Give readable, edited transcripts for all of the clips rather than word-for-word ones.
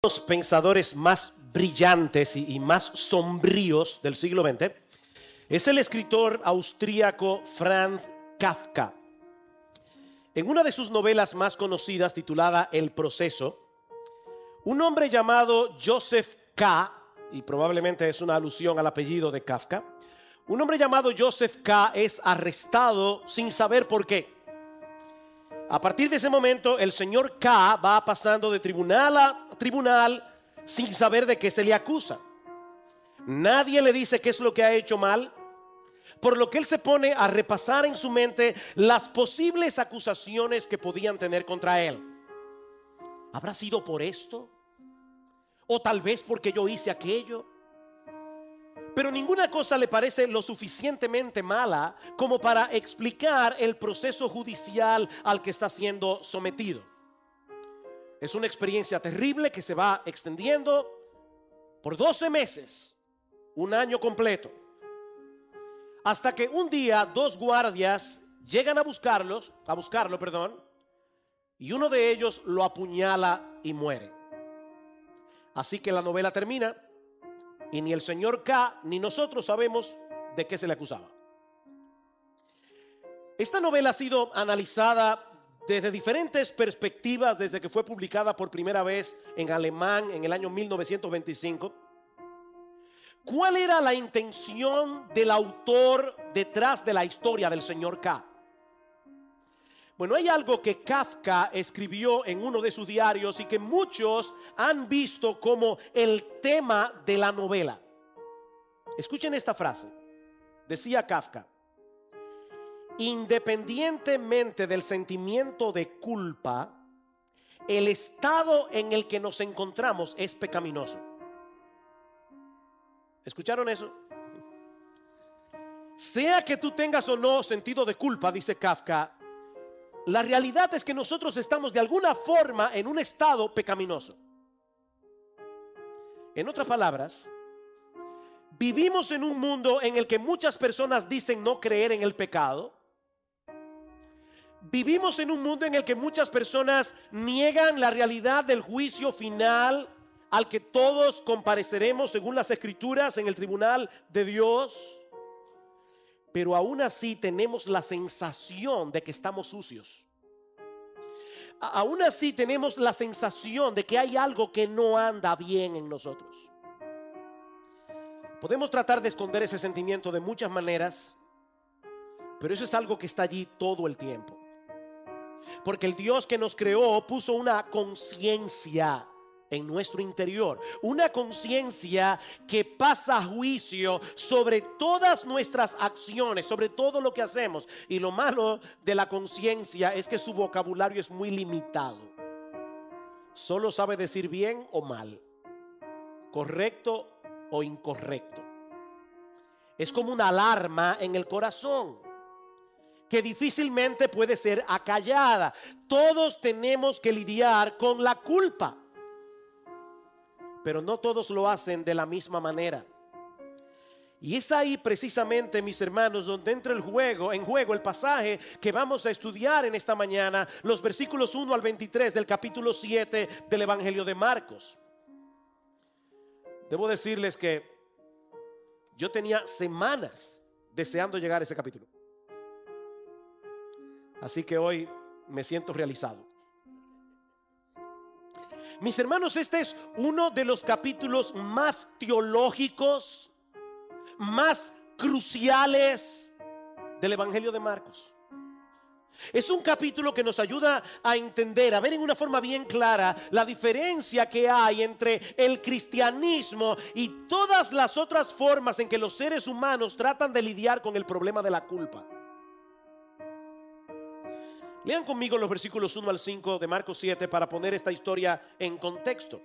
Los pensadores más brillantes y más sombríos del siglo XX es el escritor austríaco Franz Kafka. En una de sus novelas más conocidas, titulada El Proceso, un hombre llamado Joseph K., y probablemente es una alusión al apellido de Kafka, un hombre llamado Joseph K. es arrestado sin saber por qué. A partir de ese momento, el señor K va pasando de tribunal a tribunal sin saber de qué se le acusa. Nadie le dice qué es lo que ha hecho mal, por lo que él se pone a repasar en su mente las posibles acusaciones que podían tener contra él. ¿Habrá sido por esto? ¿O tal vez porque yo hice aquello? Pero ninguna cosa le parece lo suficientemente mala como para explicar el proceso judicial al que está siendo sometido. Es una experiencia terrible que se va extendiendo por 12 meses, un año completo, hasta que un día dos guardias llegan a buscarlo, y uno de ellos lo apuñala y muere. Así que la novela termina y ni el señor K ni nosotros sabemos de qué se le acusaba. Esta novela ha sido analizada desde diferentes perspectivas desde que fue publicada por primera vez en alemán en el año 1925. ¿Cuál era la intención del autor detrás de la historia del señor K? Bueno, hay algo que Kafka escribió en uno de sus diarios y que muchos han visto como el tema de la novela. Escuchen esta frase. Decía Kafka: independientemente del sentimiento de culpa, el estado en el que nos encontramos es pecaminoso. ¿Escucharon eso? Sea que tú tengas o no sentido de culpa, dice Kafka, la realidad es que nosotros estamos de alguna forma en un estado pecaminoso. En otras palabras, vivimos en un mundo en el que muchas personas dicen no creer en el pecado. Vivimos en un mundo en el que muchas personas niegan la realidad del juicio final al que todos compareceremos según las Escrituras en el tribunal de Dios. Pero aún así tenemos la sensación de que estamos sucios. Aún así tenemos la sensación de que hay algo que no anda bien en nosotros. Podemos tratar de esconder ese sentimiento de muchas maneras, pero eso es algo que está allí todo el tiempo. Porque el Dios que nos creó puso una conciencia en nuestro interior, una conciencia que pasa juicio sobre todas nuestras acciones, sobre todo lo que hacemos. Y lo malo de la conciencia es que su vocabulario es muy limitado. Solo sabe decir bien o mal, correcto o incorrecto. Es como una alarma en el corazón que difícilmente puede ser acallada. Todos tenemos que lidiar con la culpa, pero no todos lo hacen de la misma manera. Y es ahí precisamente, mis hermanos, donde entra en juego el pasaje que vamos a estudiar en esta mañana, los versículos 1 al 23 del capítulo 7 del Evangelio de Marcos. Debo decirles que yo tenía semanas deseando llegar a ese capítulo. Así que hoy me siento realizado. Mis hermanos, este es uno de los capítulos más teológicos, más cruciales del Evangelio de Marcos. Es un capítulo que nos ayuda a entender, a ver en una forma bien clara la diferencia que hay entre el cristianismo y todas las otras formas en que los seres humanos tratan de lidiar con el problema de la culpa. Lean conmigo los versículos 1 al 5 de Marcos 7 para poner esta historia en contexto.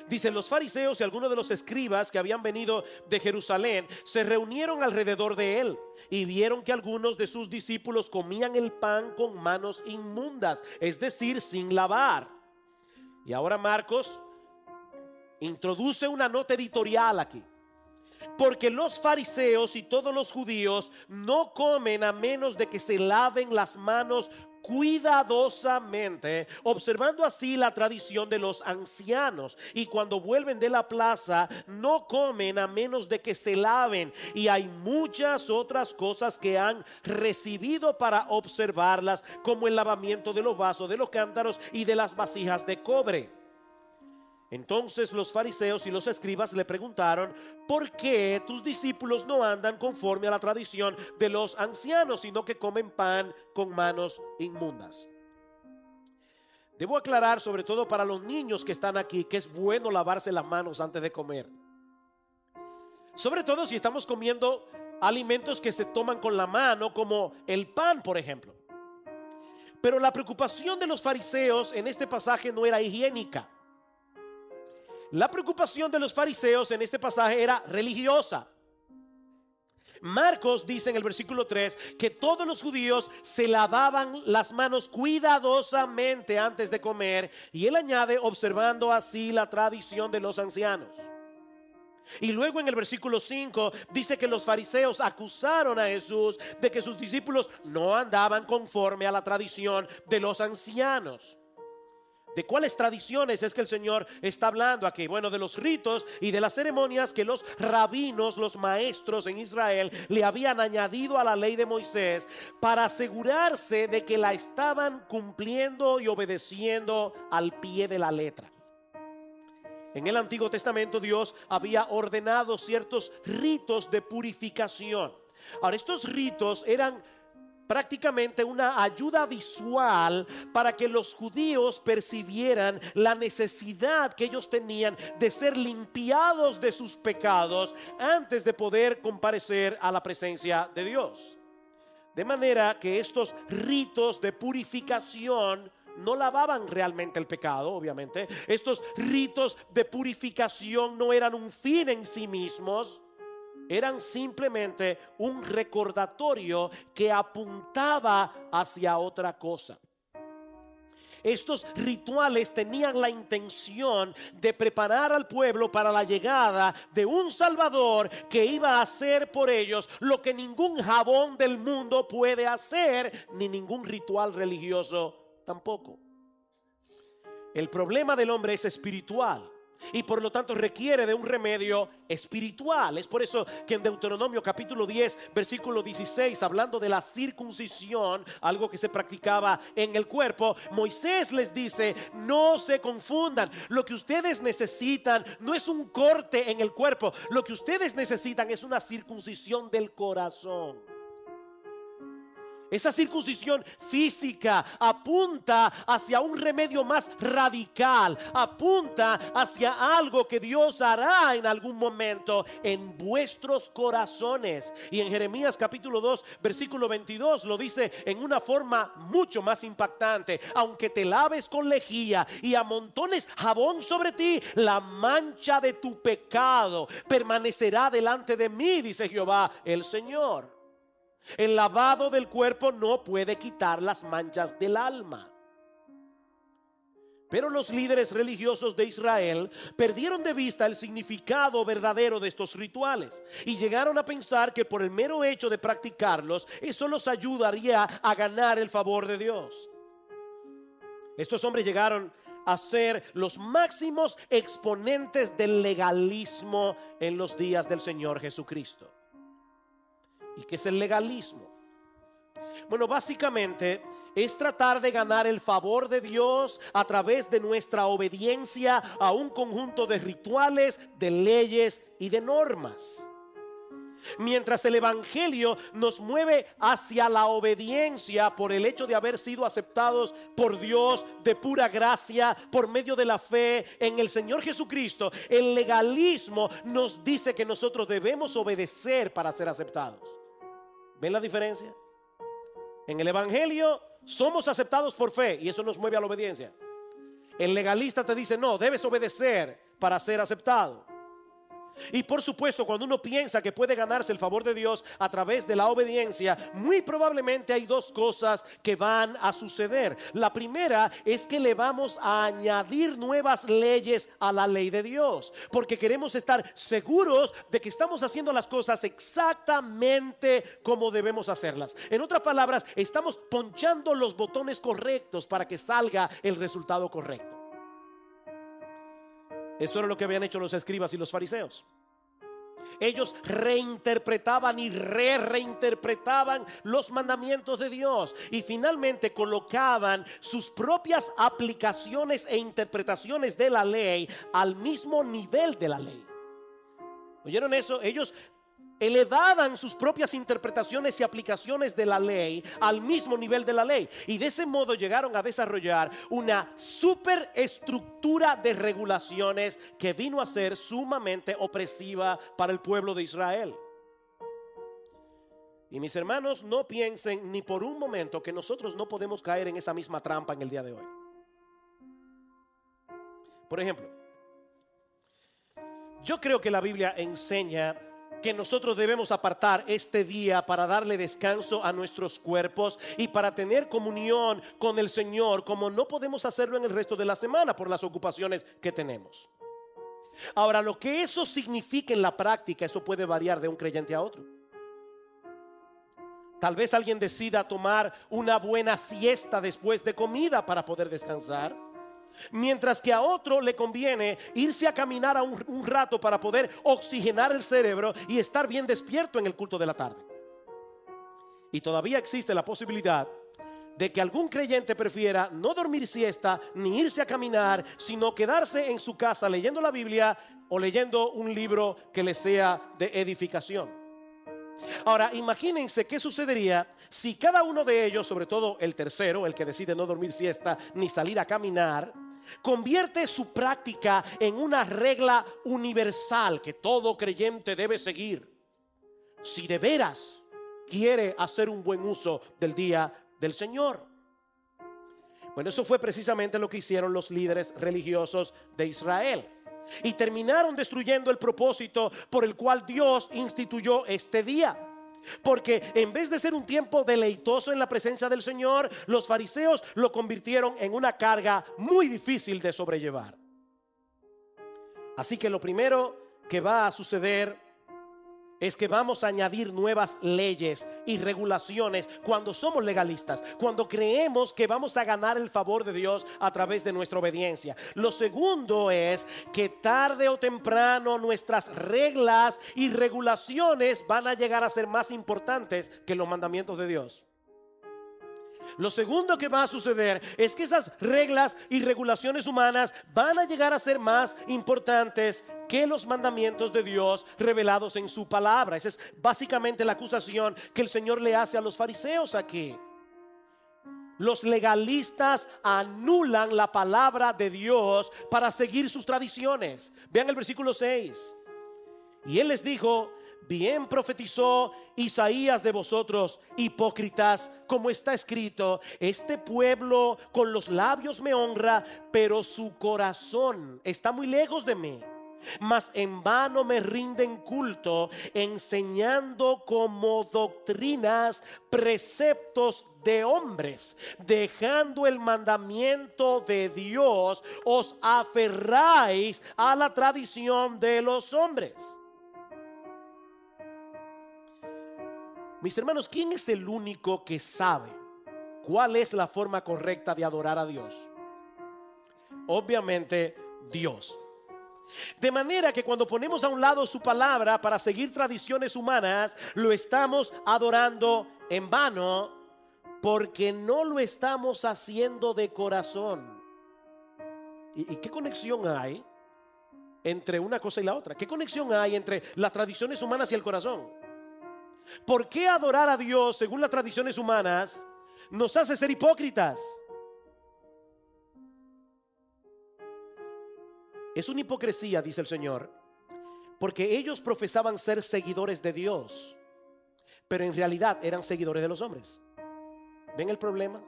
Dicen: los fariseos y algunos de los escribas que habían venido de Jerusalén se reunieron alrededor de él y vieron que algunos de sus discípulos comían el pan con manos inmundas, es decir, sin lavar. Y ahora Marcos introduce una nota editorial aquí. Porque los fariseos y todos los judíos no comen a menos de que se laven las manos cuidadosamente, observando así la tradición de los ancianos. Y cuando vuelven de la plaza, no comen a menos de que se laven. Y hay muchas otras cosas que han recibido para observarlas, como el lavamiento de los vasos, de los cántaros y de las vasijas de cobre. Entonces los fariseos y los escribas le preguntaron: ¿por qué tus discípulos no andan conforme a la tradición de los ancianos, sino que comen pan con manos inmundas? Debo aclarar, sobre todo para los niños que están aquí, que es bueno lavarse las manos antes de comer. Sobre todo si estamos comiendo alimentos que se toman con la mano, como el pan, por ejemplo. Pero la preocupación de los fariseos en este pasaje no era higiénica. La preocupación de los fariseos en este pasaje era religiosa. Marcos dice en el versículo 3 que todos los judíos se lavaban las manos cuidadosamente antes de comer, y él añade: observando así la tradición de los ancianos. Y luego en el versículo 5 dice que los fariseos acusaron a Jesús de que sus discípulos no andaban conforme a la tradición de los ancianos. ¿De cuáles tradiciones es que el Señor está hablando aquí? Bueno, de los ritos y de las ceremonias que los rabinos, los maestros en Israel, le habían añadido a la ley de Moisés para asegurarse de que la estaban cumpliendo y obedeciendo al pie de la letra. En el Antiguo Testamento Dios había ordenado ciertos ritos de purificación. Ahora, estos ritos eran prácticamente una ayuda visual para que los judíos percibieran la necesidad que ellos tenían de ser limpiados de sus pecados antes de poder comparecer a la presencia de Dios. De manera que estos ritos de purificación no lavaban realmente el pecado, obviamente. Estos ritos de purificación no eran un fin en sí mismos. Eran simplemente un recordatorio que apuntaba hacia otra cosa. Estos rituales tenían la intención de preparar al pueblo para la llegada de un Salvador que iba a hacer por ellos lo que ningún jabón del mundo puede hacer, ni ningún ritual religioso tampoco. El problema del hombre es espiritual y por lo tanto requiere de un remedio espiritual. Es por eso que en Deuteronomio capítulo 10 versículo 16, hablando de la circuncisión, algo que se practicaba en el cuerpo, Moisés les dice: no se confundan, lo que ustedes necesitan no es un corte en el cuerpo, lo que ustedes necesitan es una circuncisión del corazón. Esa circuncisión física apunta hacia un remedio más radical, apunta hacia algo que Dios hará en algún momento en vuestros corazones. Y en Jeremías capítulo 2 versículo 22 lo dice en una forma mucho más impactante: aunque te laves con lejía y amontones jabón sobre ti, la mancha de tu pecado permanecerá delante de mí, dice Jehová el Señor. El lavado del cuerpo no puede quitar las manchas del alma. Pero los líderes religiosos de Israel perdieron de vista el significado verdadero de estos rituales y llegaron a pensar que por el mero hecho de practicarlos, eso los ayudaría a ganar el favor de Dios. Estos hombres llegaron a ser los máximos exponentes del legalismo en los días del Señor Jesucristo. ¿Y qué es el legalismo? Bueno, básicamente es tratar de ganar el favor de Dios a través de nuestra obediencia a un conjunto de rituales, de leyes y de normas. Mientras el evangelio nos mueve hacia la obediencia por el hecho de haber sido aceptados por Dios de pura gracia por medio de la fe en el Señor Jesucristo, el legalismo nos dice que nosotros debemos obedecer para ser aceptados. ¿Ven la diferencia? En el evangelio somos aceptados por fe y eso nos mueve a la obediencia. El legalista te dice: no, debes obedecer para ser aceptado. Y por supuesto, cuando uno piensa que puede ganarse el favor de Dios a través de la obediencia, muy probablemente hay dos cosas que van a suceder. La primera es que le vamos a añadir nuevas leyes a la ley de Dios, porque queremos estar seguros de que estamos haciendo las cosas exactamente como debemos hacerlas. En otras palabras, estamos ponchando los botones correctos para que salga el resultado correcto. Eso era lo que habían hecho los escribas y los fariseos. Ellos reinterpretaban y reinterpretaban los mandamientos de Dios y finalmente colocaban sus propias aplicaciones e interpretaciones de la ley al mismo nivel de la ley. ¿Oyeron eso? Ellos elevaban sus propias interpretaciones y aplicaciones de la ley al mismo nivel de la ley, y de ese modo llegaron a desarrollar una superestructura de regulaciones que vino a ser sumamente opresiva para el pueblo de Israel. Y mis hermanos, no piensen ni por un momento que nosotros no podemos caer en esa misma trampa en el día de hoy. Por ejemplo, yo creo que la Biblia enseña que nosotros debemos apartar este día para darle descanso a nuestros cuerpos y para tener comunión con el Señor, como no podemos hacerlo en el resto de la semana por las ocupaciones que tenemos. Ahora, lo que eso significa en la práctica, eso puede variar de un creyente a otro. Tal vez alguien decida tomar una buena siesta después de comida para poder descansar, mientras que a otro le conviene irse a caminar a un rato para poder oxigenar el cerebro y estar bien despierto en el culto de la tarde. Y todavía existe la posibilidad de que algún creyente prefiera no dormir siesta ni irse a caminar, sino quedarse en su casa leyendo la Biblia o leyendo un libro que le sea de edificación. Ahora, imagínense qué sucedería si cada uno de ellos, sobre todo el tercero, el que decide no dormir siesta ni salir a caminar, convierte su práctica en una regla universal que todo creyente debe seguir, si de veras quiere hacer un buen uso del día del Señor. Bueno, eso fue precisamente lo que hicieron los líderes religiosos de Israel, y terminaron destruyendo el propósito por el cual Dios instituyó este día. Porque en vez de ser un tiempo deleitoso en la presencia del Señor, los fariseos lo convirtieron en una carga muy difícil de sobrellevar. Así que lo primero que va a suceder es que vamos a añadir nuevas leyes y regulaciones cuando somos legalistas, cuando creemos que vamos a ganar el favor de Dios a través de nuestra obediencia. Lo segundo es que tarde o temprano nuestras reglas y regulaciones van a llegar a ser más importantes que los mandamientos de Dios. Lo segundo que va a suceder es que esas reglas y regulaciones humanas van a llegar a ser más importantes que los mandamientos de Dios revelados en su palabra. Esa es básicamente la acusación que el Señor le hace a los fariseos aquí. Los legalistas anulan la palabra de Dios para seguir sus tradiciones. Vean el versículo 6. Y Él les dijo: bien profetizó Isaías de vosotros, hipócritas, como está escrito: este pueblo con los labios me honra, pero su corazón está muy lejos de mí. Mas en vano me rinden culto, enseñando como doctrinas preceptos de hombres. Dejando el mandamiento de Dios, os aferráis a la tradición de los hombres. Mis hermanos, ¿quién es el único que sabe cuál es la forma correcta de adorar a Dios? Obviamente Dios. De manera que cuando ponemos a un lado su palabra para seguir tradiciones humanas, lo estamos adorando en vano, porque no lo estamos haciendo de corazón. ¿Y qué conexión hay entre una cosa y la otra? ¿Qué conexión hay entre las tradiciones humanas y el corazón? ¿Por qué adorar a Dios según las tradiciones humanas nos hace ser hipócritas? Es una hipocresía, dice el Señor, porque ellos profesaban ser seguidores de Dios, pero en realidad eran seguidores de los hombres. ¿Ven el problema?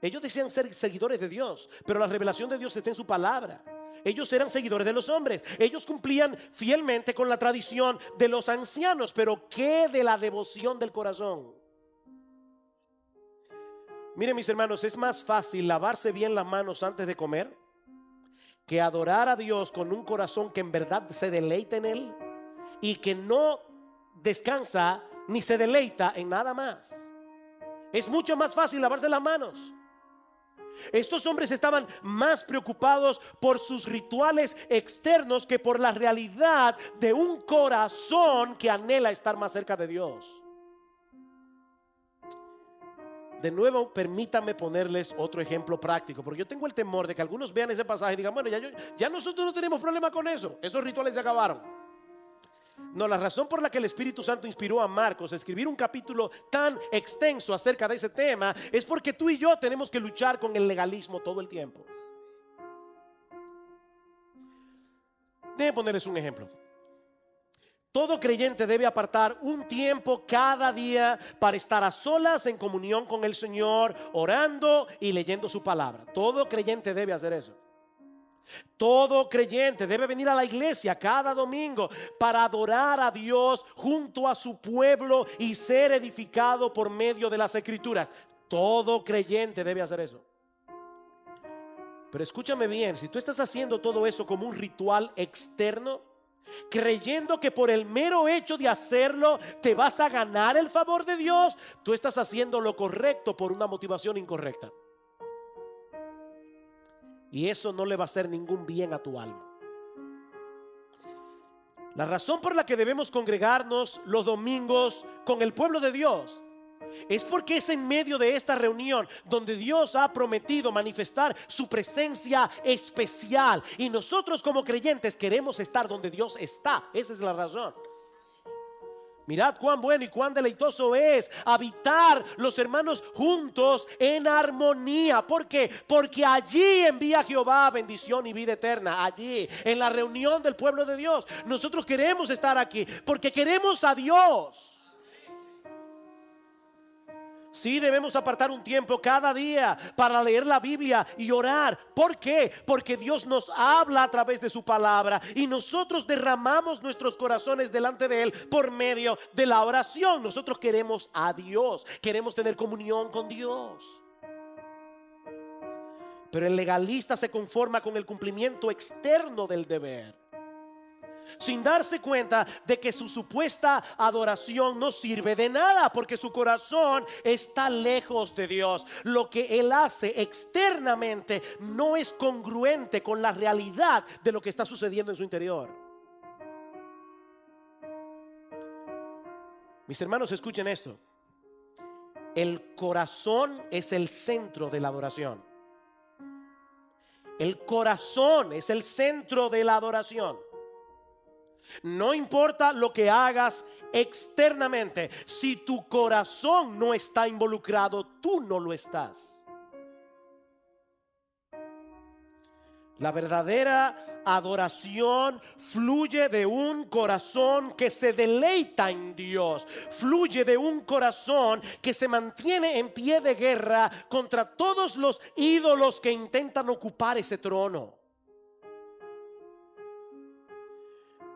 Ellos decían ser seguidores de Dios, pero la revelación de Dios está en su palabra. Ellos eran seguidores de los hombres. Ellos cumplían fielmente con la tradición de los ancianos. Pero ¿qué de la devoción del corazón? Miren, mis hermanos, es más fácil lavarse bien las manos antes de comer que adorar a Dios con un corazón que en verdad se deleita en Él y que no descansa ni se deleita en nada más. Es mucho más fácil lavarse las manos. Estos hombres estaban más preocupados por sus rituales externos que por la realidad de un corazón que anhela estar más cerca de Dios. De nuevo, permítanme ponerles otro ejemplo práctico, porque yo tengo el temor de que algunos vean ese pasaje y digan, bueno, ya nosotros no tenemos problema con eso. Esos rituales se acabaron. No, la razón por la que el Espíritu Santo inspiró a Marcos a escribir un capítulo tan extenso acerca de ese tema es porque tú y yo tenemos que luchar con el legalismo todo el tiempo. Déjenme ponerles un ejemplo. Todo creyente debe apartar un tiempo cada día para estar a solas en comunión con el Señor, orando y leyendo su palabra. Todo creyente debe hacer eso. Todo creyente debe venir a la iglesia cada domingo para adorar a Dios junto a su pueblo y ser edificado por medio de las Escrituras. Todo creyente debe hacer eso. Pero escúchame bien, si tú estás haciendo todo eso como un ritual externo, creyendo que por el mero hecho de hacerlo te vas a ganar el favor de Dios, tú estás haciendo lo correcto por una motivación incorrecta. Y eso no le va a hacer ningún bien a tu alma. La razón por la que debemos congregarnos los domingos con el pueblo de Dios es porque es en medio de esta reunión donde Dios ha prometido manifestar su presencia especial. Y nosotros como creyentes queremos estar donde Dios está. Esa es la razón. Mirad cuán bueno y cuán deleitoso es habitar los hermanos juntos en armonía. ¿Por qué? Porque allí envía Jehová bendición y vida eterna. Allí, en la reunión del pueblo de Dios. Nosotros queremos estar aquí porque queremos a Dios. Sí, debemos apartar un tiempo cada día para leer la Biblia y orar. ¿Por qué? Porque Dios nos habla a través de su palabra y nosotros derramamos nuestros corazones delante de Él por medio de la oración. Nosotros queremos a Dios, queremos tener comunión con Dios. Pero el legalista se conforma con el cumplimiento externo del deber, sin darse cuenta de que su supuesta adoración no sirve de nada, porque su corazón está lejos de Dios. Lo que él hace externamente no es congruente con la realidad de lo que está sucediendo en su interior. Mis hermanos, escuchen esto. El corazón es el centro de la adoración. El corazón es el centro de la adoración. No importa lo que hagas externamente, si tu corazón no está involucrado, tú no lo estás. La verdadera adoración fluye de un corazón que se deleita en Dios. Fluye de un corazón que se mantiene en pie de guerra contra todos los ídolos que intentan ocupar ese trono.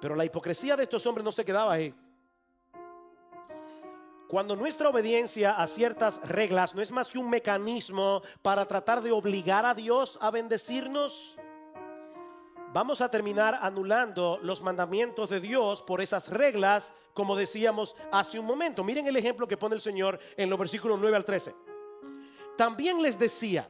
Pero la hipocresía de estos hombres no se quedaba ahí. Cuando nuestra obediencia a ciertas reglas no es más que un mecanismo para tratar de obligar a Dios a bendecirnos, vamos a terminar anulando los mandamientos de Dios por esas reglas, como decíamos hace un momento. Miren el ejemplo que pone el Señor en los versículos 9 al 13. También les decía: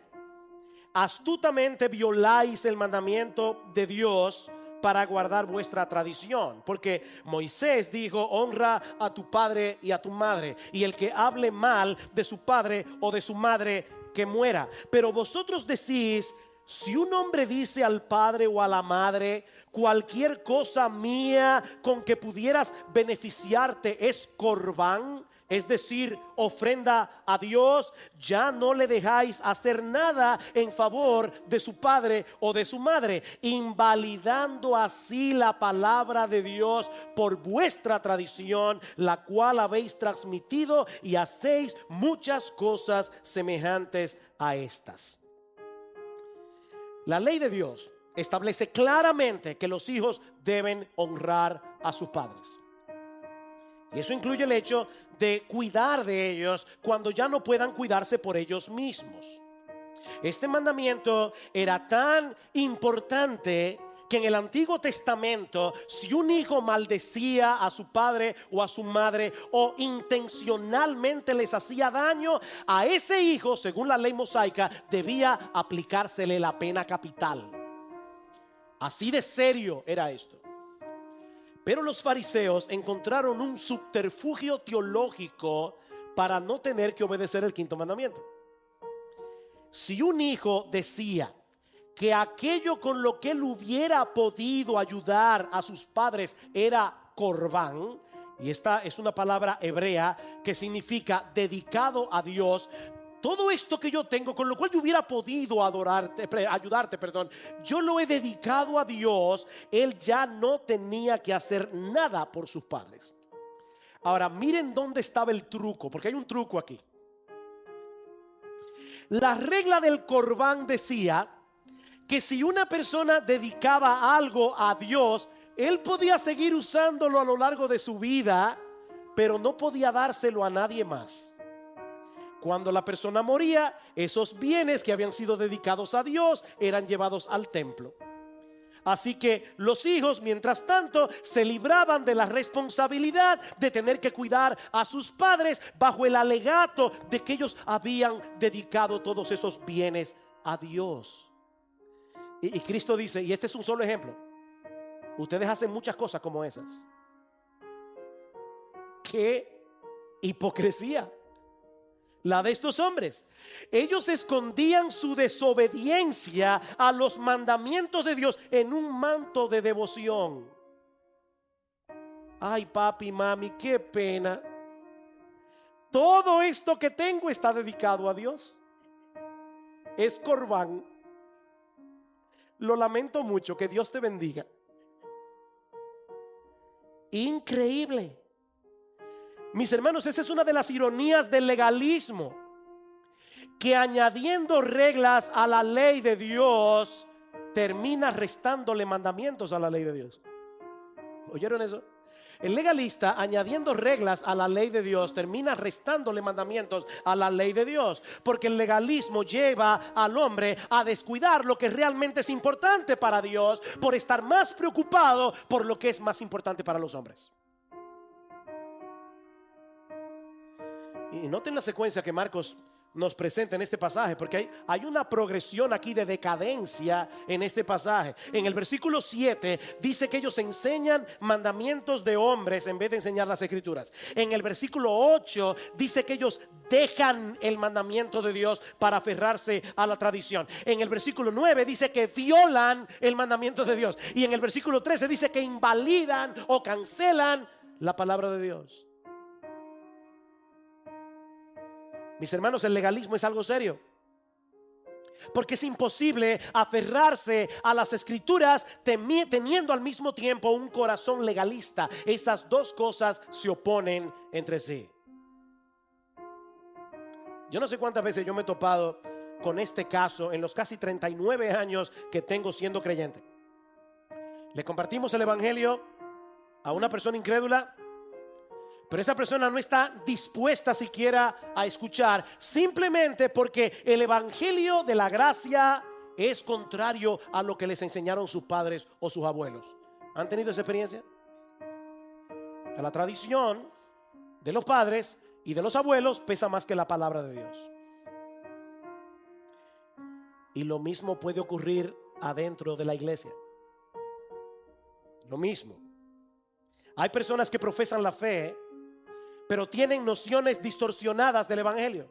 astutamente violáis el mandamiento de Dios para guardar vuestra tradición, porque Moisés dijo: honra a tu padre y a tu madre, y el que hable mal de su padre o de su madre, que muera. Pero vosotros decís: si un hombre dice al padre o a la madre, cualquier cosa mía con que pudieras beneficiarte es corbán, es decir, ofrenda a Dios, ya no le dejáis hacer nada en favor de su padre o de su madre, invalidando así la palabra de Dios por vuestra tradición, la cual habéis transmitido, y hacéis muchas cosas semejantes a estas. La ley de Dios establece claramente que los hijos deben honrar a sus padres. Y eso incluye el hecho de cuidar de ellos cuando ya no puedan cuidarse por ellos mismos. Este mandamiento era tan importante que en el Antiguo Testamento, si un hijo maldecía a su padre o a su madre o intencionalmente les hacía daño, a ese hijo, según la ley mosaica, debía aplicársele la pena capital. Así de serio era esto. Pero los fariseos encontraron un subterfugio teológico para no tener que obedecer el quinto mandamiento. Si un hijo decía que aquello con lo que él hubiera podido ayudar a sus padres era corbán, y esta es una palabra hebrea que significa dedicado a Dios, todo esto que yo tengo, con lo cual yo hubiera podido ayudarte, yo lo he dedicado a Dios. Él ya no tenía que hacer nada por sus padres. Ahora miren dónde estaba el truco, porque hay un truco aquí. La regla del corbán decía que si una persona dedicaba algo a Dios, él podía seguir usándolo a lo largo de su vida, pero no podía dárselo a nadie más. Cuando la persona moría, esos bienes que habían sido dedicados a Dios eran llevados al templo. Así que los hijos, mientras tanto, se libraban de la responsabilidad de tener que cuidar a sus padres bajo el alegato de que ellos habían dedicado todos esos bienes a Dios. Y Cristo dice, y este es un solo ejemplo, ustedes hacen muchas cosas como esas. ¡Qué hipocresía la de estos hombres! Ellos escondían su desobediencia a los mandamientos de Dios en un manto de devoción. Ay, papi, mami, qué pena. Todo esto que tengo está dedicado a Dios. Es corbán. Lo lamento mucho, que Dios te bendiga. Increíble. Mis hermanos, esa es una de las ironías del legalismo, que añadiendo reglas a la ley de Dios termina restándole mandamientos a la ley de Dios. ¿Oyeron eso? El legalista, añadiendo reglas a la ley de Dios, termina restándole mandamientos a la ley de Dios, porque el legalismo lleva al hombre a descuidar lo que realmente es importante para Dios por estar más preocupado por lo que es más importante para los hombres. Y noten la secuencia que Marcos nos presenta en este pasaje, porque hay una progresión aquí de decadencia en este pasaje. En el versículo 7 dice que ellos enseñan mandamientos de hombres en vez de enseñar las escrituras. En el versículo 8 dice que ellos dejan el mandamiento de Dios para aferrarse a la tradición. En el versículo 9 dice que violan el mandamiento de Dios. Y en el versículo 13 dice que invalidan o cancelan la palabra de Dios. Mis hermanos, el legalismo es algo serio, porque es imposible aferrarse a las escrituras teniendo al mismo tiempo un corazón legalista. Esas dos cosas se oponen entre sí. Yo no sé cuántas veces yo me he topado con este caso en los casi 39 años que tengo siendo creyente. Le compartimos el evangelio a una persona incrédula, pero esa persona no está dispuesta siquiera a escuchar, simplemente porque el evangelio de la gracia es contrario a lo que les enseñaron sus padres o sus abuelos. ¿Han tenido esa experiencia? Que la tradición de los padres y de los abuelos pesa más que la palabra de Dios. Y lo mismo puede ocurrir adentro de la iglesia. Lo mismo. Hay personas que profesan la fe, pero tienen nociones distorsionadas del evangelio.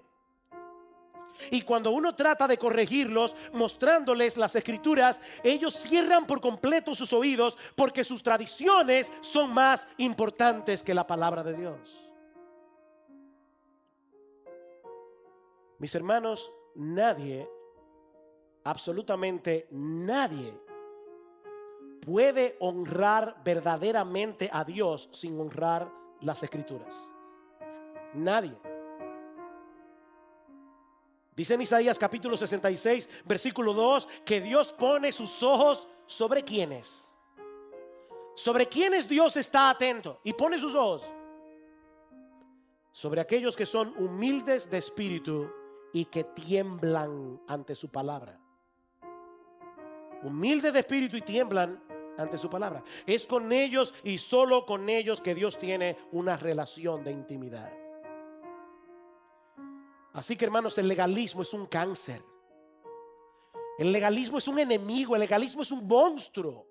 Y cuando uno trata de corregirlos, mostrándoles las escrituras, ellos cierran por completo sus oídos, porque sus tradiciones son más importantes que la palabra de Dios. Mis hermanos, nadie, absolutamente nadie, puede honrar verdaderamente a Dios sin honrar las escrituras. Nadie. Dice en Isaías capítulo 66, versículo 2, que Dios pone sus ojos sobre quiénes. Sobre quiénes Dios está atento y pone sus ojos. Sobre aquellos que son humildes de espíritu y que tiemblan ante su palabra. Humildes de espíritu y tiemblan ante su palabra. Es con ellos y solo con ellos que Dios tiene una relación de intimidad. Así que, hermanos, el legalismo es un cáncer. El legalismo es un enemigo. El legalismo es un monstruo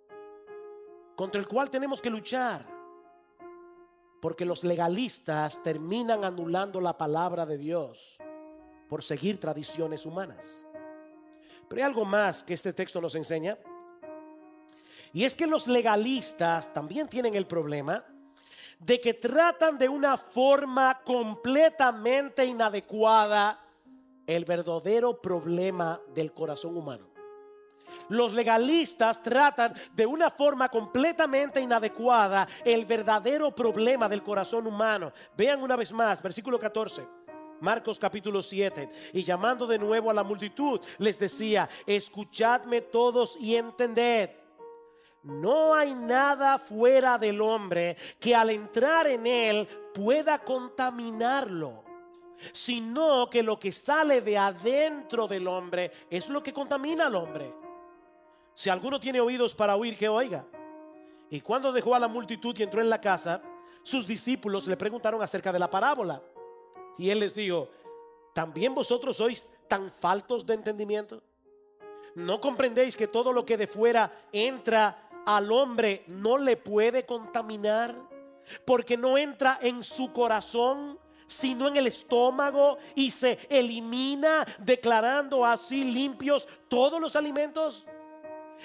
contra el cual tenemos que luchar. Porque los legalistas terminan anulando la palabra de Dios por seguir tradiciones humanas. Pero hay algo más que este texto nos enseña. Y es que los legalistas también tienen el problema de que tratan de una forma completamente inadecuada el verdadero problema del corazón humano. Los legalistas tratan de una forma completamente inadecuada el verdadero problema del corazón humano. Vean una vez más, versículo 14. Marcos capítulo 7. Y llamando de nuevo a la multitud, les decía: escuchadme todos y entended. No hay nada fuera del hombre que al entrar en él pueda contaminarlo, sino que lo que sale de adentro del hombre es lo que contamina al hombre. Si alguno tiene oídos para oír, que oiga. Y cuando dejó a la multitud y entró en la casa, sus discípulos le preguntaron acerca de la parábola. Y él les dijo: ¿también vosotros sois tan faltos de entendimiento? ¿No comprendéis que todo lo que de fuera entra al hombre no le puede contaminar? Porque no entra en su corazón, sino en el estómago, y se elimina, declarando así limpios todos los alimentos.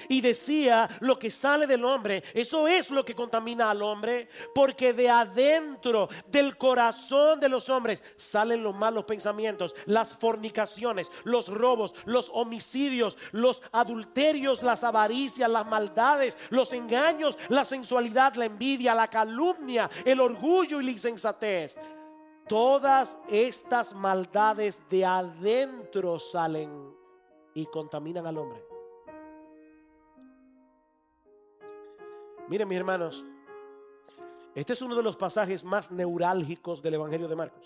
Y decía: lo que sale del hombre, eso es lo que contamina al hombre, porque de adentro del corazón de los hombres salen los malos pensamientos, las fornicaciones, los robos, los homicidios, los adulterios, las avaricias, las maldades, los engaños, la sensualidad, la envidia, la calumnia, el orgullo y la insensatez. Todas estas maldades de adentro salen y contaminan al hombre. Miren, mis hermanos, este es uno de los pasajes más neurálgicos del Evangelio de Marcos.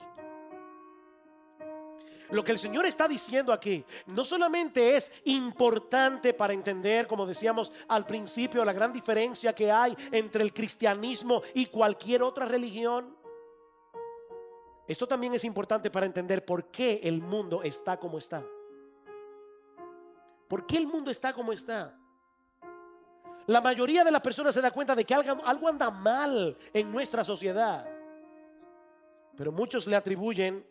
Lo que el Señor está diciendo aquí no solamente es importante para entender, como decíamos al principio, la gran diferencia que hay entre el cristianismo y cualquier otra religión. Esto también es importante para entender por qué el mundo está como está. ¿Por qué el mundo está como está? La mayoría de las personas se da cuenta de que algo anda mal en nuestra sociedad, pero muchos le atribuyen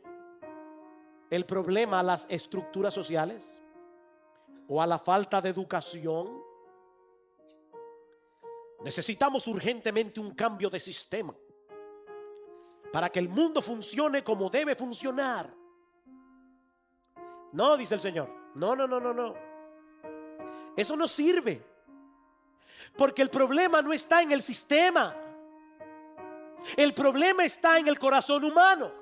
el problema a las estructuras sociales o a la falta de educación. Necesitamos urgentemente un cambio de sistema para que el mundo funcione como debe funcionar. No, dice el Señor, no. Eso no sirve. Porque el problema no está en el sistema. El problema está en el corazón humano.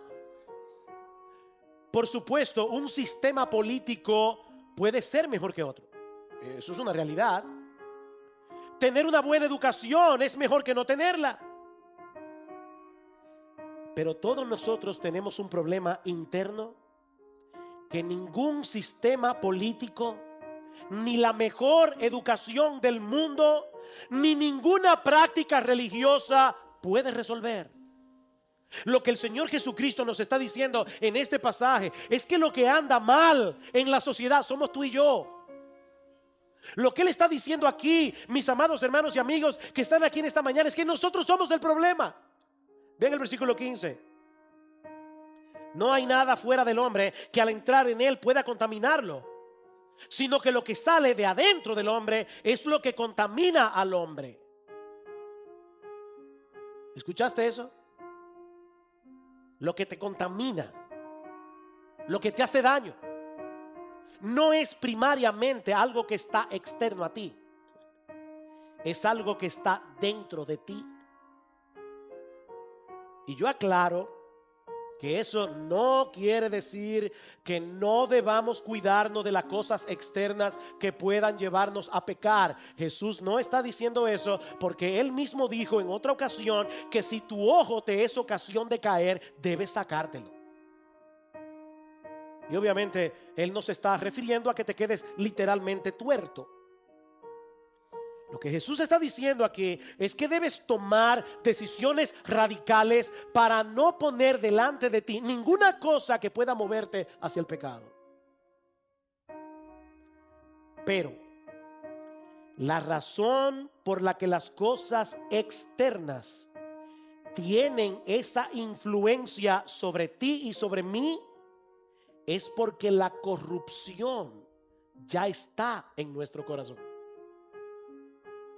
Por supuesto, un sistema político puede ser mejor que otro. Eso es una realidad. Tener una buena educación es mejor que no tenerla. Pero todos nosotros tenemos un problema interno que ningún sistema político, ni la mejor educación del mundo, ni ninguna práctica religiosa puede resolver. Lo que el Señor Jesucristo nos está diciendo en este pasaje es que lo que anda mal en la sociedad somos tú y yo. Lo que Él está diciendo aquí, mis amados hermanos y amigos que están aquí en esta mañana, es que nosotros somos el problema. Vean el versículo 15. No hay nada fuera del hombre que al entrar en él pueda contaminarlo, sino que lo que sale de adentro del hombre es lo que contamina al hombre. ¿Escuchaste eso? Lo que te contamina, lo que te hace daño, no es primariamente algo que está externo a ti, es algo que está dentro de ti. Y yo aclaro Que eso no quiere decir que no debamos cuidarnos de las cosas externas que puedan llevarnos a pecar. Jesús no está diciendo eso, porque Él mismo dijo en otra ocasión que si tu ojo te es ocasión de caer, debes sacártelo. Y obviamente Él no se está refiriendo a que te quedes literalmente tuerto. Lo que Jesús está diciendo aquí es que debes tomar decisiones radicales para no poner delante de ti ninguna cosa que pueda moverte hacia el pecado. Pero la razón por la que las cosas externas tienen esa influencia sobre ti y sobre mí es porque la corrupción ya está en nuestro corazón.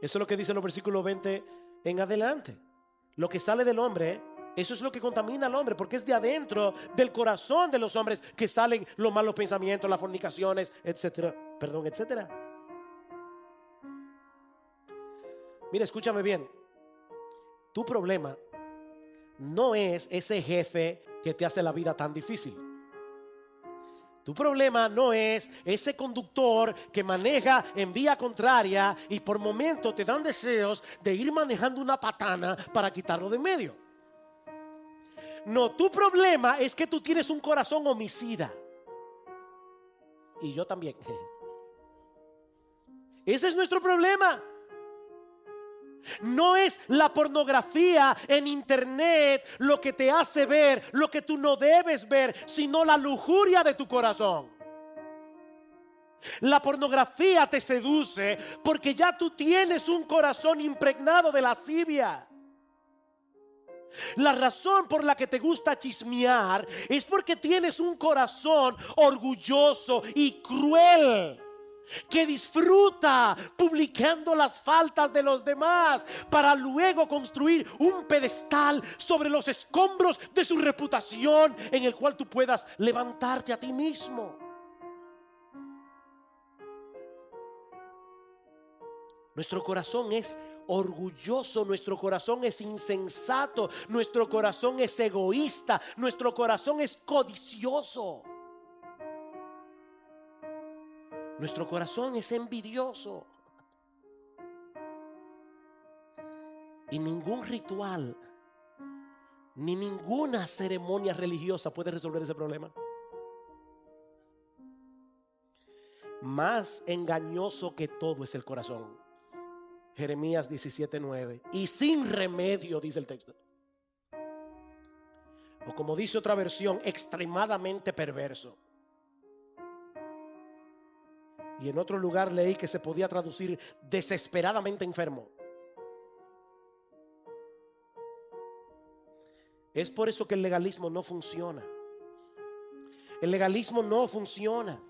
Eso es lo que dice los versículos 20 en adelante. Lo que sale del hombre, eso es lo que contamina al hombre, porque es de adentro del corazón de los hombres que salen los malos pensamientos, las fornicaciones, etcétera. Etcétera. Mira, escúchame bien. Tu problema no es ese jefe que te hace la vida tan difícil. Tu problema no es ese conductor que maneja en vía contraria y por momentos te dan deseos de ir manejando una patana para quitarlo de en medio. No, tu problema es que tú tienes un corazón homicida. Y yo también. Ese es nuestro problema. No es la pornografía en internet lo que te hace ver lo que tú no debes ver, sino la lujuria de tu corazón. La pornografía te seduce porque ya tú tienes un corazón impregnado de lascivia. La razón por la que te gusta chismear es porque tienes un corazón orgulloso y cruel, que disfruta publicando las faltas de los demás para luego construir un pedestal sobre los escombros de su reputación en el cual tú puedas levantarte a ti mismo. Nuestro corazón es orgulloso, nuestro corazón es insensato, nuestro corazón es egoísta, nuestro corazón es codicioso. Nuestro corazón es envidioso. Y ningún ritual ni ninguna ceremonia religiosa puede resolver ese problema. Más engañoso que todo es el corazón. Jeremías 17:9. Y sin remedio, dice el texto. O como dice otra versión, extremadamente perverso. Y en otro lugar leí que se podía traducir desesperadamente enfermo. Es por eso que el legalismo no funciona. El legalismo no funciona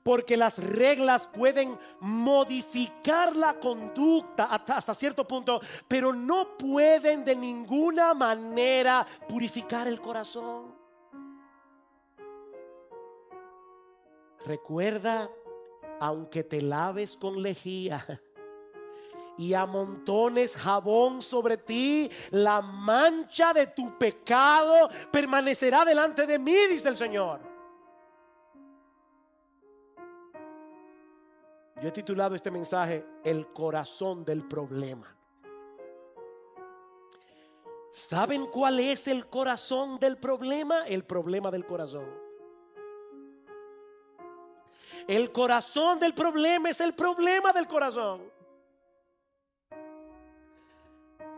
porque las reglas pueden modificar la conducta hasta cierto punto, pero no pueden de ninguna manera purificar el corazón. Recuerda, aunque te laves con lejía y amontones jabón sobre ti, la mancha de tu pecado permanecerá delante de mí, dice el Señor. Yo he titulado este mensaje El corazón del problema. ¿Saben cuál es el corazón del problema? El problema del corazón. El corazón del problema es el problema del corazón.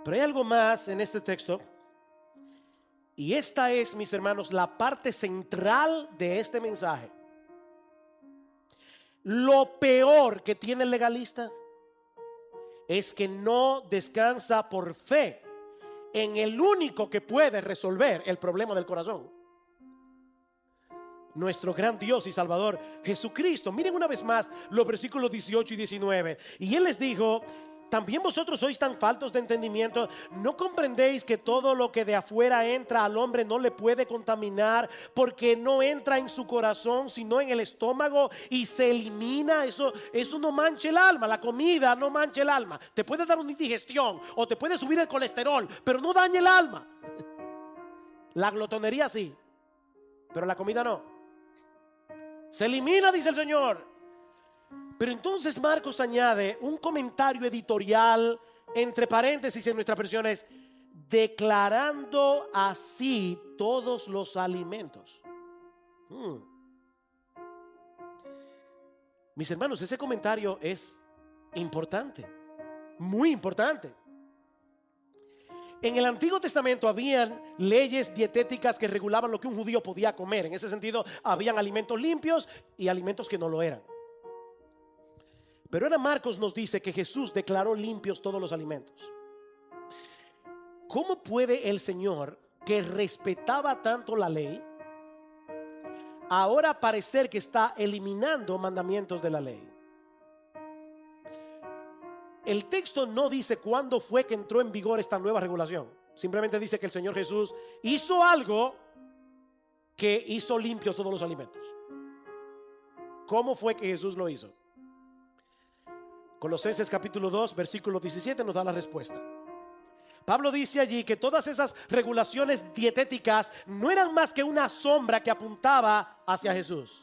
Pero hay algo más en este texto. Y esta es, mis hermanos, la parte central de este mensaje. Lo peor que tiene el legalista es que no descansa por fe en el único que puede resolver el problema del corazón. Nuestro gran Dios y Salvador Jesucristo. Miren una vez más los versículos 18 y 19. Y Él les dijo: ¿también vosotros sois tan faltos de entendimiento? ¿No comprendéis que todo lo que de afuera entra al hombre no le puede contaminar, porque no entra en su corazón sino en el estómago y se elimina? Eso no mancha el alma. La comida no mancha el alma. Te puede dar una indigestión o te puede subir el colesterol, pero no daña el alma. La glotonería sí, pero la comida no. Se elimina, dice el Señor. Pero entonces Marcos añade un comentario editorial entre paréntesis en nuestras versiones, declarando así todos los alimentos. Mis hermanos, ese comentario es importante, muy importante. En el Antiguo Testamento habían leyes dietéticas que regulaban lo que un judío podía comer. En ese sentido, habían alimentos limpios y alimentos que no lo eran. Pero ahora Marcos nos dice que Jesús declaró limpios todos los alimentos. ¿Cómo puede el Señor, que respetaba tanto la ley, ahora parecer que está eliminando mandamientos de la ley? El texto no dice cuándo fue que entró en vigor esta nueva regulación. Simplemente dice que el Señor Jesús hizo algo que hizo limpios todos los alimentos. ¿Cómo fue que Jesús lo hizo? Colosenses capítulo 2, versículo 17 nos da la respuesta. Pablo dice allí que todas esas regulaciones dietéticas no eran más que una sombra que apuntaba hacia Jesús.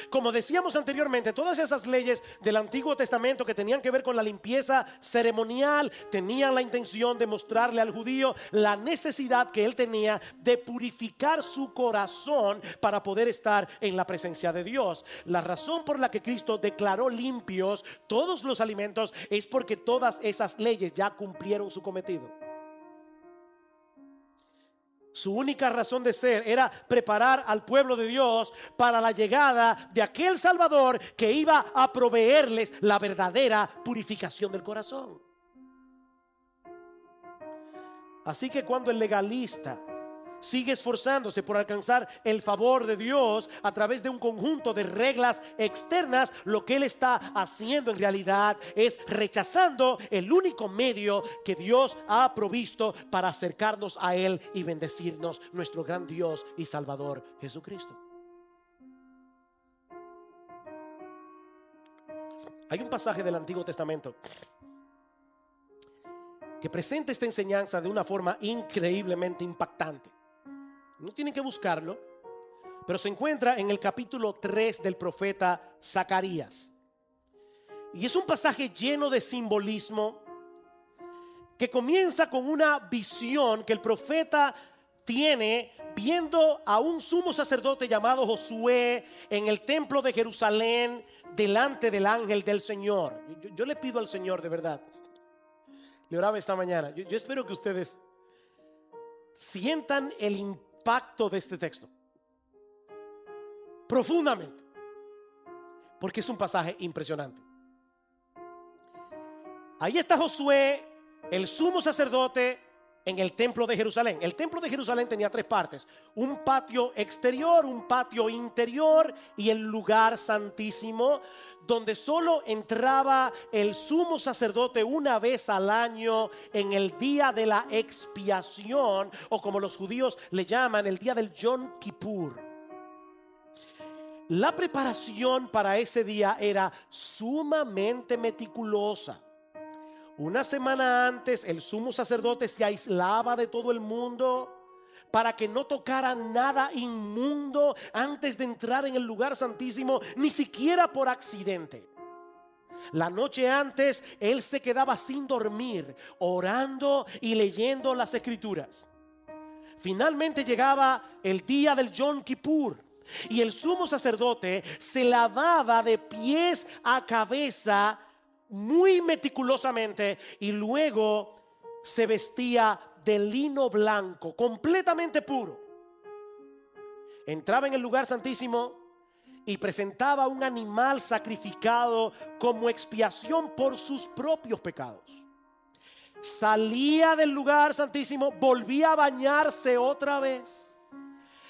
Como decíamos anteriormente, todas esas leyes del Antiguo Testamento que tenían que ver con la limpieza ceremonial tenían la intención de mostrarle al judío la necesidad que él tenía de purificar su corazón para poder estar en la presencia de Dios. La razón por la que Cristo declaró limpios todos los alimentos es porque todas esas leyes ya cumplieron su cometido. Su única razón de ser era preparar al pueblo de Dios para la llegada de aquel Salvador que iba a proveerles la verdadera purificación del corazón. Así que cuando el legalista sigue esforzándose por alcanzar el favor de Dios a través de un conjunto de reglas externas, lo que él está haciendo en realidad es rechazando el único medio que Dios ha provisto para acercarnos a él y bendecirnos, nuestro gran Dios y Salvador Jesucristo. Hay un pasaje del Antiguo Testamento que presenta esta enseñanza de una forma increíblemente impactante. No tienen que buscarlo, pero se encuentra en el capítulo 3 del profeta Zacarías. Y es un pasaje lleno de simbolismo que comienza con una visión que el profeta tiene viendo a un sumo sacerdote llamado Josué en el templo de Jerusalén delante del ángel del Señor. Yo le pido al Señor, de verdad, le oraba esta mañana, yo espero que ustedes sientan el impacto de este texto profundamente, porque es un pasaje impresionante. Ahí está Josué, el sumo sacerdote, en el templo de Jerusalén. El templo de Jerusalén tenía tres partes: un patio exterior, un patio interior y el lugar santísimo, donde solo entraba el sumo sacerdote una vez al año en el día de la expiación, o como los judíos le llaman, el día del Yom Kippur. La preparación para ese día era sumamente meticulosa. Una semana antes, el sumo sacerdote se aislaba de todo el mundo para que no tocara nada inmundo antes de entrar en el lugar santísimo, ni siquiera por accidente. La noche antes, él se quedaba sin dormir, orando y leyendo las escrituras. Finalmente llegaba el día del Yom Kippur y el sumo sacerdote se lavaba de pies a cabeza muy meticulosamente, y luego se vestía de lino blanco, completamente puro. Entraba en el lugar santísimo y presentaba un animal sacrificado como expiación por sus propios pecados. Salía del lugar santísimo, volvía a bañarse otra vez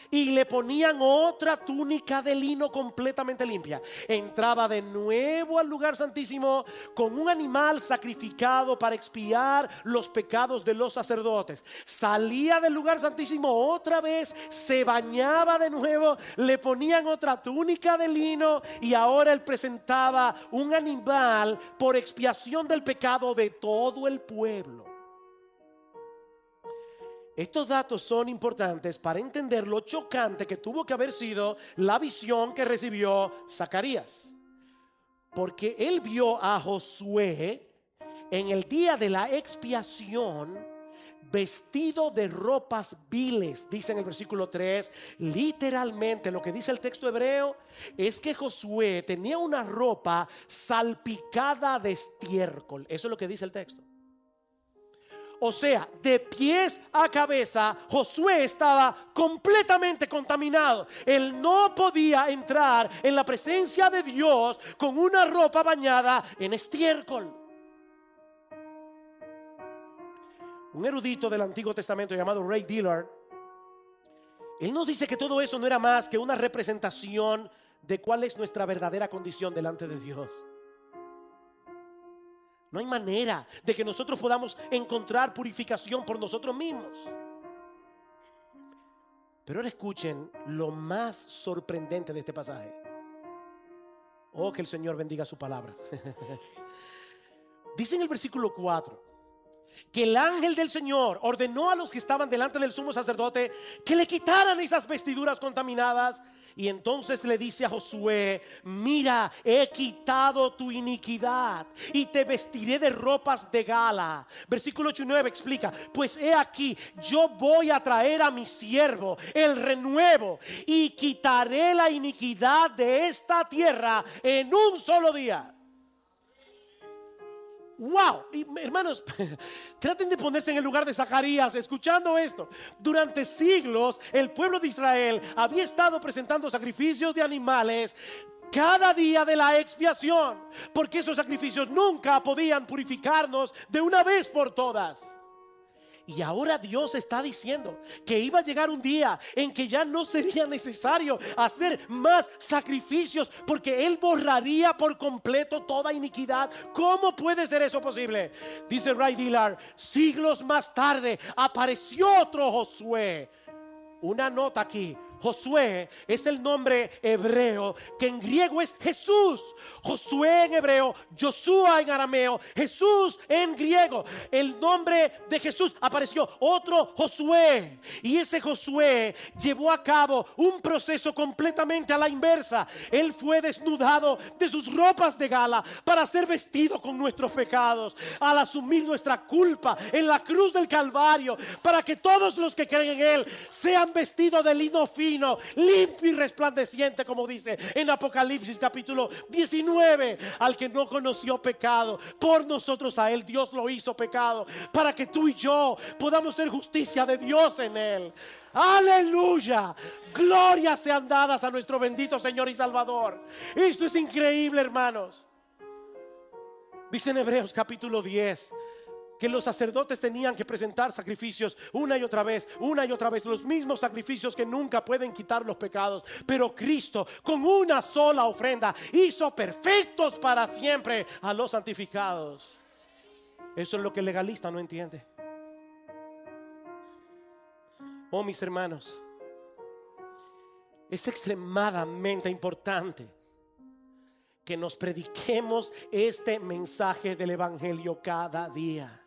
y le ponían otra túnica de lino completamente limpia. Entraba de nuevo al lugar santísimo con un animal sacrificado para expiar los pecados de los sacerdotes. Salía del lugar santísimo otra vez, se bañaba de nuevo, le ponían otra túnica de lino y ahora él presentaba un animal por expiación del pecado de todo el pueblo. Estos datos son importantes para entender lo chocante que tuvo que haber sido la visión que recibió Zacarías. Porque él vio a Josué en el día de la expiación vestido de ropas viles, dice en el versículo 3. Literalmente lo que dice el texto hebreo es que Josué tenía una ropa salpicada de estiércol. Eso es lo que dice el texto. O sea, de pies a cabeza, Josué estaba completamente contaminado. Él no podía entrar en la presencia de Dios con una ropa bañada en estiércol. Un erudito del Antiguo Testamento llamado Ray Dillard, él nos dice que todo eso no era más que una representación de cuál es nuestra verdadera condición delante de Dios. No hay manera de que nosotros podamos encontrar purificación por nosotros mismos. Pero ahora escuchen lo más sorprendente de este pasaje. Oh, que el Señor bendiga su palabra. Dice en el versículo 4 que el ángel del Señor ordenó a los que estaban delante del sumo sacerdote que le quitaran esas vestiduras contaminadas. Y entonces le dice a Josué: mira, he quitado tu iniquidad y te vestiré de ropas de gala. Versículo 8 y 9 explica: pues he aquí, yo voy a traer a mi siervo el renuevo y quitaré la iniquidad de esta tierra en un solo día. Wow, y hermanos, traten de ponerse en el lugar de Zacarías escuchando esto. Durante siglos el pueblo de Israel había estado presentando sacrificios de animales cada día de la expiación, porque esos sacrificios nunca podían purificarnos de una vez por todas. Y ahora Dios está diciendo que iba a llegar un día en que ya no sería necesario hacer más sacrificios, porque Él borraría por completo toda iniquidad. ¿Cómo puede ser eso posible? Dice Ray Dillard: siglos más tarde apareció otro Josué. Una nota aquí: Josué es el nombre hebreo que en griego es Jesús. Josué en hebreo, Joshua en arameo, Jesús en griego. El nombre de Jesús apareció otro Josué, y ese Josué llevó a cabo un proceso completamente a la inversa. Él fue desnudado de sus ropas de gala para ser vestido con nuestros pecados, al asumir nuestra culpa en la cruz del Calvario, para que todos los que creen en Él sean vestidos de lino fino, limpio y resplandeciente, como dice en Apocalipsis capítulo 19. Al que no conoció pecado, por nosotros a Él Dios lo hizo pecado, para que tú y yo podamos ser justicia de Dios en Él. Aleluya, glorias sean dadas a nuestro bendito Señor y Salvador. Esto es increíble, hermanos. Dice en Hebreos capítulo 10 que los sacerdotes tenían que presentar sacrificios una y otra vez, los mismos sacrificios que nunca pueden quitar los pecados. Pero Cristo, con una sola ofrenda, hizo perfectos para siempre a los santificados. Eso es lo que el legalista no entiende. Oh, mis hermanos, es extremadamente importante que nos prediquemos este mensaje del evangelio cada día.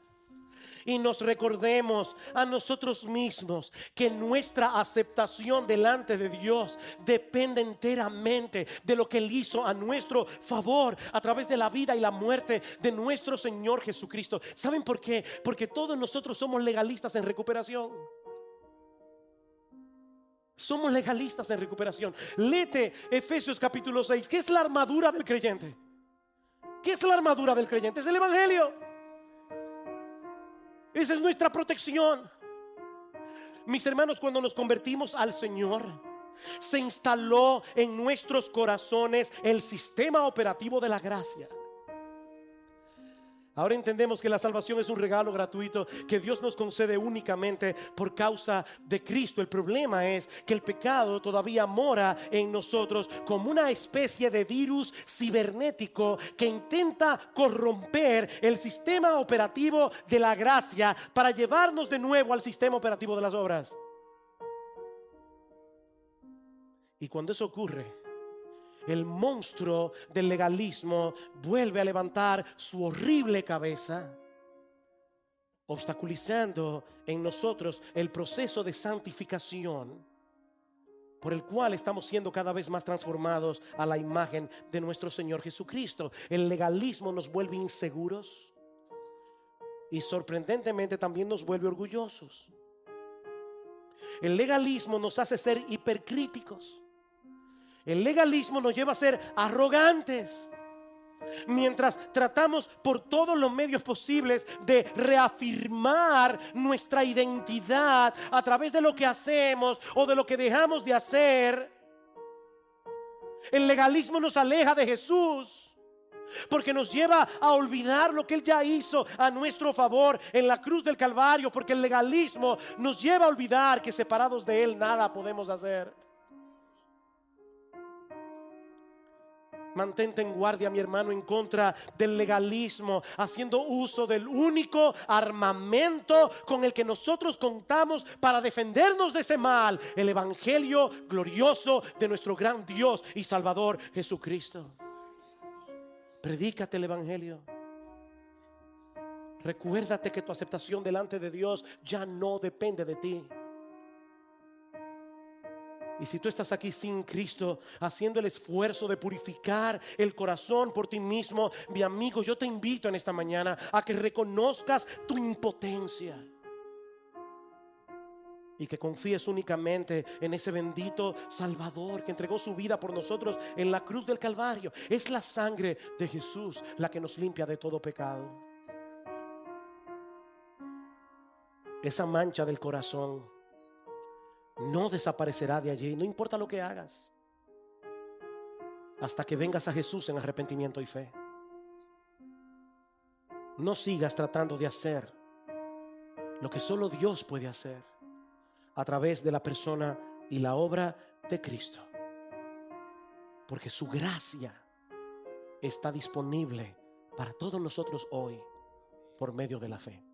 Y nos recordemos a nosotros mismos que nuestra aceptación delante de Dios depende enteramente de lo que Él hizo a nuestro favor a través de la vida y la muerte de nuestro Señor Jesucristo. ¿Saben por qué? Porque todos nosotros somos legalistas en recuperación. Somos legalistas en recuperación. Léete Efesios capítulo 6. ¿Qué es la armadura del creyente? ¿Qué es la armadura del creyente? Es el evangelio. Esa es nuestra protección. Mis hermanos, cuando nos convertimos al Señor, se instaló en nuestros corazones el sistema operativo de la gracia. Ahora entendemos que la salvación es un regalo gratuito que Dios nos concede únicamente por causa de Cristo. El problema es que el pecado todavía mora en nosotros como una especie de virus cibernético que intenta corromper el sistema operativo de la gracia para llevarnos de nuevo al sistema operativo de las obras. Y cuando eso ocurre, el monstruo del legalismo vuelve a levantar su horrible cabeza. obstaculizando en nosotros el proceso de santificación por el cual estamos siendo cada vez más transformados a la imagen de nuestro Señor Jesucristo. El legalismo nos vuelve inseguros y sorprendentemente también nos vuelve orgullosos. El legalismo nos hace ser hipercríticos. El legalismo nos lleva a ser arrogantes, mientras tratamos por todos los medios posibles de reafirmar nuestra identidad a través de lo que hacemos o de lo que dejamos de hacer. El legalismo nos aleja de Jesús, porque nos lleva a olvidar lo que Él ya hizo a nuestro favor en la cruz del Calvario. Porque el legalismo nos lleva a olvidar que separados de Él nada podemos hacer. Mantente en guardia, mi hermano, en contra del legalismo, haciendo uso del único armamento con el que nosotros contamos para defendernos de ese mal: el evangelio glorioso de nuestro gran Dios y Salvador Jesucristo. Predícate el evangelio. Recuérdate que tu aceptación delante de Dios ya no depende de ti. Y si tú estás aquí sin Cristo, haciendo el esfuerzo de purificar el corazón por ti mismo, mi amigo, yo te invito en esta mañana a que reconozcas tu impotencia y que confíes únicamente en ese bendito Salvador que entregó su vida por nosotros en la cruz del Calvario. Es la sangre de Jesús la que nos limpia de todo pecado. Esa mancha del corazón no desaparecerá de allí, no importa lo que hagas, hasta que vengas a Jesús en arrepentimiento y fe. No sigas tratando de hacer lo que solo Dios puede hacer a través de la persona y la obra de Cristo, porque su gracia está disponible para todos nosotros hoy por medio de la fe.